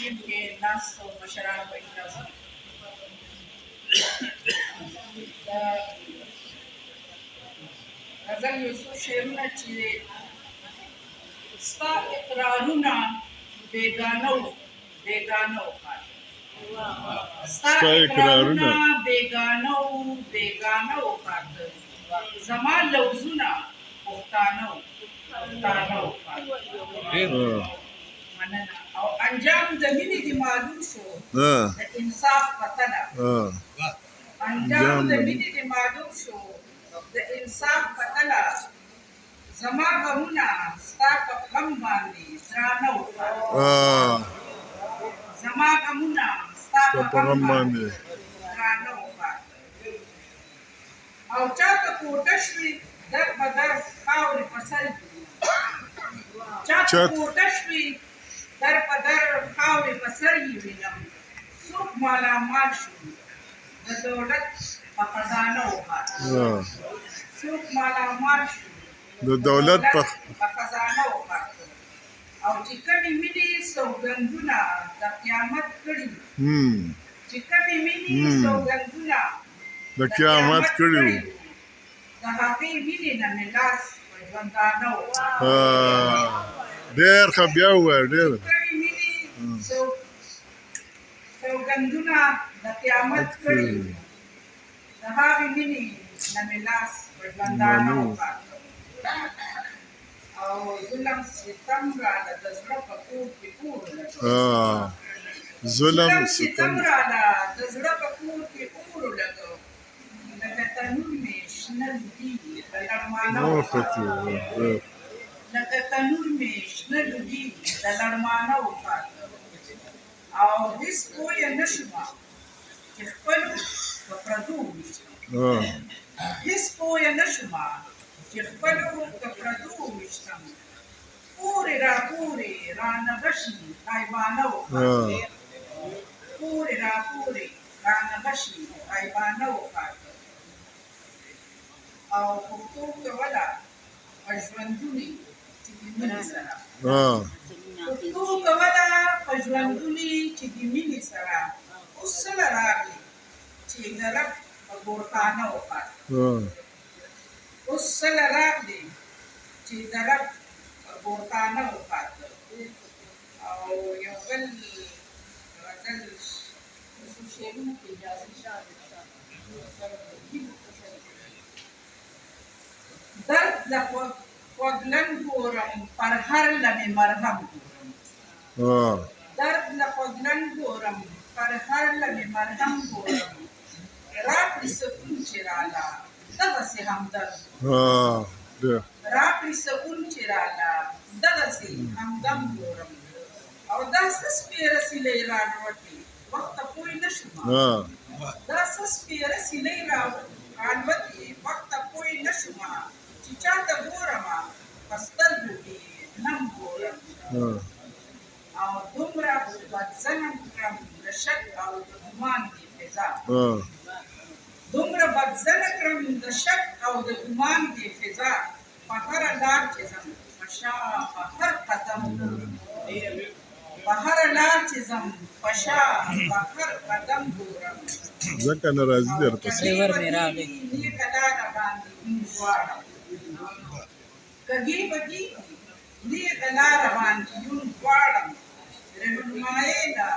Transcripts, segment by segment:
تنظیم کې ناستو مشرانو په اجازه غزل یو څو شعرونه چې ستا اقرارونه بېګانه وو ستا اقرارونه بېګانه وو کاته زما لوظونه پښتانه وو مننه او انجام د مینې دې معلوم شو د انصاف په تله انجام د مینې دې معلوم شو د انصاف په تله زما غمونه ستا په غم باندې درانه وو زما غمونه ستا په غم باندې درانه وو او چاته کوټه شوې در په در خاورې په سر چاته کوټه شوې در په در خاورې په سر یې وینم څوک مالامال شو د دولت په خزانه وخاته څوک مالامال شو د دولت په خزانه وخاته او چې کومې مینې سوګندونه د قیامت کړي چې کومې مینې سوګندونه د قیامت کړي د هغې مینې نه مې لاس په ژوندانه وخاته ډېر ښه بیا ووایه ډېر سوګندونه د قیامت کړي د هغې مینې نه مې لاس په ژوندانه وخاته او ظلم ستم راله د زړه په کور کې پور ولګوه ظلم ستم راله د زړه په کور کې پور ولګوه لکه تنور مې شنه لوګي د لړمانه وخاته لکه تنور مې شنه لوګي د لړمانه وخاته او هېڅ پویه نه شومه چې خپلو په پردو وویشتم هېڅ پویه نه شومه چې خپلو په پردو وویشتم پورې راپورې رانغښي غایبانه وخاته پورې راپورې رانغښي غایبانه وخاته او پښتو کوله په ژوندوني چې د مینې سره پښتو کوله په ژوندوني چې د مینې سره اوس سله راغلې چې د رب په ګورخانه وخاته اوس سله راغلې چې د رب په ګورخانه وخاته او یو بل غزل څو شعرونه کې اجازه درد له خوږلن ګورم پر هر لمې مرهم ګورم درد له خوږلن ګورم پر هر لمې مرهم ګورم راکړي سکون چې راله دغسې همدرد راکړي سکون چې راله دغسې همدم ګورم او دا څه سپېره سیلۍ رالوټې وخته پوه نه شومه دا څه سپېره سیلۍ رالوټې وخته پوه نه شومه چې چاته ګورمه په سترګو کې نم ګورم او دومره بدظنه کړم د شک او د ګمان دې فضا دومره بدظنه کړم د شک او د ګمان دې فضا په هره لار چې ځم په شا په هر قدم په هره لار چې ځم په شا په هر قدم ګورم ځکه ناراضي دی ورپسې نیکه لاره باندې مونږ غواړم کږې بږې نیغه لاره باندې یون غواړم رهنمایۍ له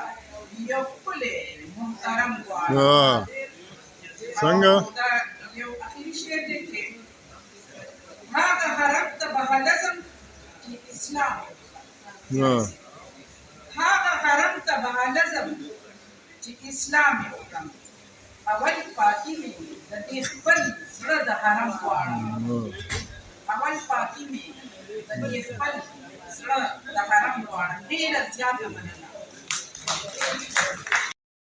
یو ښکلی محترم غواړم څنګه دا یو اخري شعر دی چې هغه حرم ته به هلزم چې اسلام هغه حرم ته به هلزم چې اسلام یې وکړم اول پاکي مې د دې خپل زړه د حرم غواړم اول پاکي مې د دې خپل زړه د حرم غواړم ډېره زیاته مننه